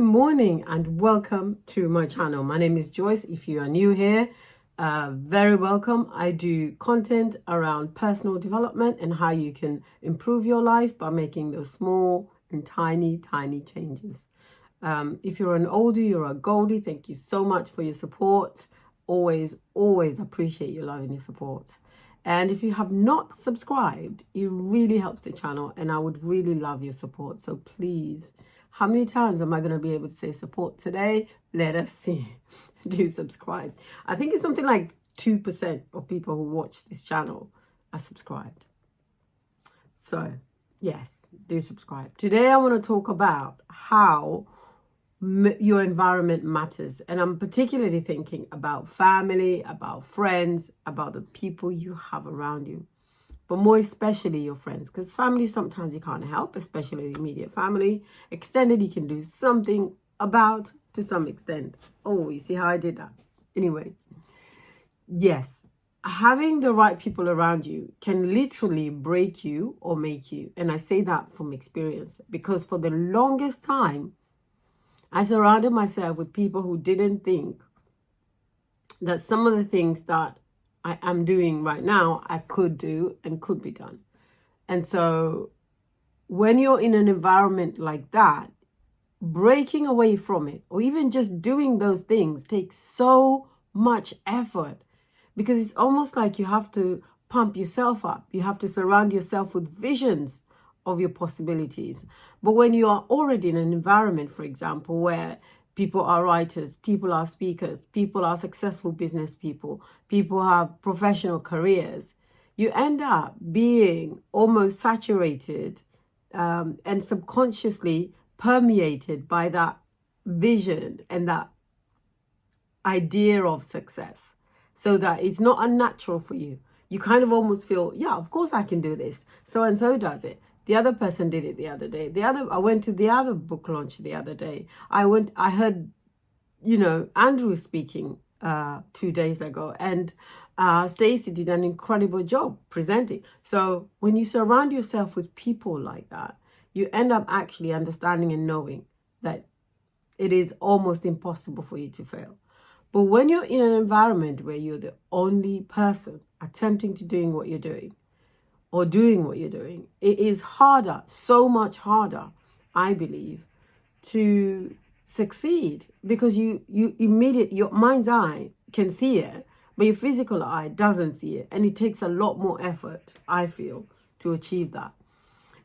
morning and welcome to my channel. My name is Joyce. If you are new here, very welcome. I do content around personal development and how you can improve your life by making those small and tiny changes. If you're an oldie, you're a goldie, thank you so much for your support. Always appreciate your love and your support. And if you have not subscribed, it really helps the channel and I would really love your support. So please, how many times am I going to be able to say support today? Let us see. Do subscribe. I think it's something like 2% of people who watch this channel are subscribed. So yes, do subscribe. Today I want to talk about how your environment matters. And I'm particularly thinking about family, about friends, about the people you have around you. But more especially your friends, because family sometimes you can't help, especially the immediate family. Extended you can do something about to some extent. Oh, you see how I did that? Anyway, yes, having the right people around you can literally break you or make you. And I say that from experience because for the longest time, I surrounded myself with people who didn't think that some of the things that I am doing right now, I could do and could be done. And so when you're in an environment like that, breaking away from it or even just doing those things takes so much effort because it's almost like you have to pump yourself up. You have to surround yourself with visions of your possibilities. But when you are already in an environment, for example, where people are writers, people are speakers, people are successful business people, people have professional careers, you end up being almost saturated and subconsciously permeated by that vision and that idea of success, so that it's not unnatural for you. You kind of almost feel, yeah, of course I can do this. So and so does it. The other person did it the other day. I went to the other book launch the other day. I heard, Andrew speaking 2 days ago, and Stacey did an incredible job presenting. So when you surround yourself with people like that, you end up actually understanding and knowing that it is almost impossible for you to fail. But when you're in an environment where you're the only person attempting to doing what you're doing, or doing what you're doing, it is harder, so much harder, I believe, to succeed because your mind's eye can see it, but your physical eye doesn't see it. And it takes a lot more effort, I feel, to achieve that.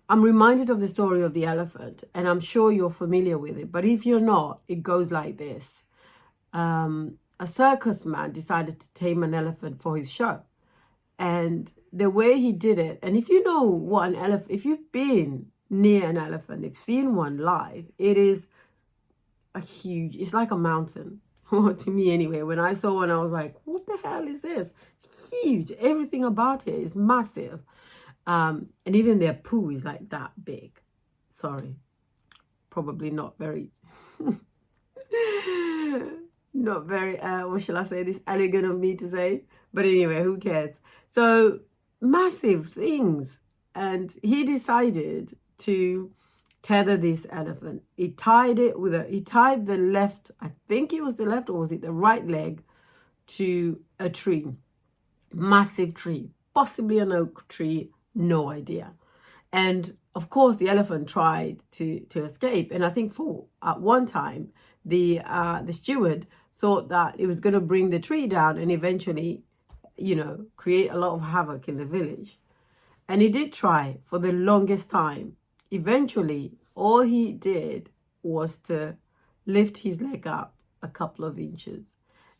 I'm reminded of the story of the elephant, and I'm sure you're familiar with it. But if you're not, it goes like this. A circus man decided to tame an elephant for his show. And the way he did it, and if you know what an elephant, if you've been near an elephant, if you've seen one live, it is it's like a mountain. To me anyway. When I saw one, I was like, what the hell is this? It's huge. Everything about it is massive. And even their poo is like that big. Sorry. Probably not very, what shall I say, this elegant of me to say. But anyway, who cares? So massive things. And he decided to tether this elephant. He tied the left, I think it was the left, or was it the right leg, to a tree. Massive tree, possibly an oak tree, no idea. And of course the elephant tried to escape. And I think at one time the steward thought that it was going to bring the tree down and eventually create a lot of havoc in the village. And he did try for the longest time. Eventually, all he did was to lift his leg up a couple of inches.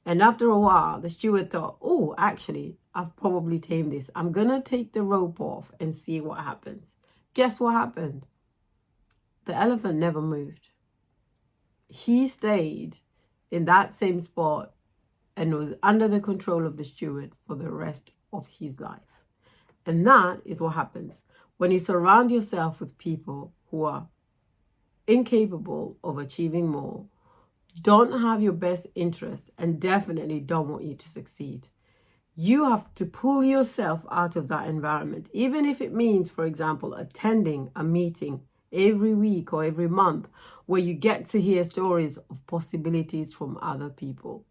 And after a while, the steward thought, oh, actually, I've probably tamed this. I'm going to take the rope off and see what happens. Guess what happened? The elephant never moved. He stayed in that same spot and was under the control of the steward for the rest of his life. And that is what happens when you surround yourself with people who are incapable of achieving more, don't have your best interest, and definitely don't want you to succeed. You have to pull yourself out of that environment, even if it means, for example, attending a meeting every week or every month where you get to hear stories of possibilities from other people.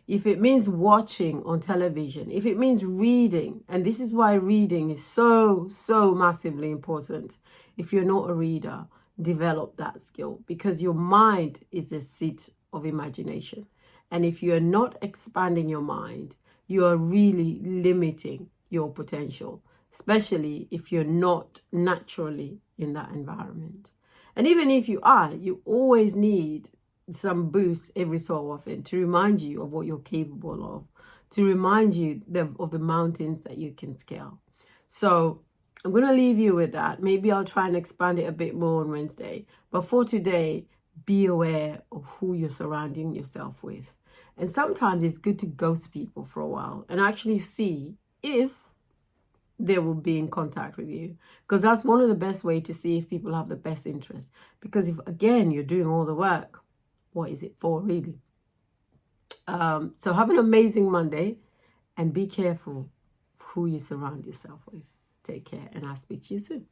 If it means watching on television, if it means reading, and this is why reading is so, so massively important. If you're not a reader, develop that skill, because your mind is the seat of imagination. And if you're not expanding your mind, you are really limiting your potential, especially if you're not naturally in that environment. And even if you are, you always need some boost every so often to remind you of what you're capable of, to remind you of the mountains that you can scale. So I'm going to leave you with that. Maybe I'll try and expand it a bit more on Wednesday. But for today, be aware of who you're surrounding yourself with. And sometimes it's good to ghost people for a while and actually see if they will be in contact with you, because that's one of the best ways to see if people have the best interest. Because if, again, you're doing all the work, what is it for, really? So have an amazing Monday and be careful who you surround yourself with. Take care, and I'll speak to you soon.